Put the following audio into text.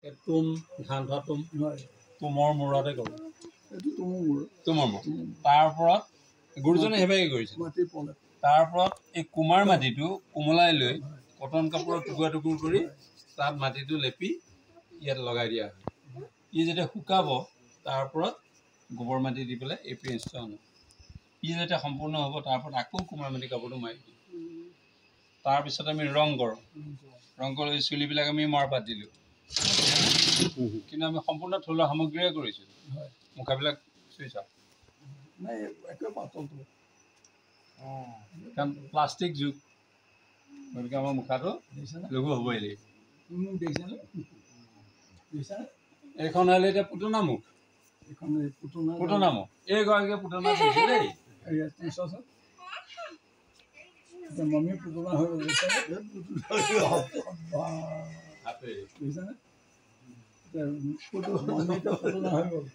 তুম ধান ধোৱা তুম তুমৰ মূৰতে কৰোঁ তুমৰ মূৰ তাৰ ওপৰত গুৰুজনে সেইভাগে কৰিছে তাৰ ওপৰত এই কুমাৰ মাটিটো কোমলাই লৈ কটন কাপোৰৰ টুকুৰা টুকুৰ কৰি তাত মাটিটো লেপি ইয়াত লগাই দিয়া হয় ই যেতিয়া শুকাব তাৰ ওপৰত গোবৰ মাটি দি পেলাই এই প্ৰিন্সটো আনো ই যেতিয়া সম্পূৰ্ণ হ'ব তাৰ ওপৰত আকৌ কুমাৰ মাটি কাপোৰটো মাৰি দিওঁ তাৰপিছত আমি ৰং কৰোঁ ৰং কৰি চুলিবিলাক আমি মৰাপাত দিলোঁ কিন্তু আমি সম্পূৰ্ণ থলুৱা সামগ্ৰীৰে কৰিছোঁ মুখাবিলাক চুই চাওক কাৰণ প্লাষ্টিক যুগ গতিকে আমাৰ মুখাটো লঘু হ'বই লাগিব এইখন হ'লে এতিয়া পুতনা মুখ পুতনা মুখ এইগৰাকীয়ে পুতনা দিছে দেই মমি পুতনা হৈ গ'ল পুতনা হৈ গ'ল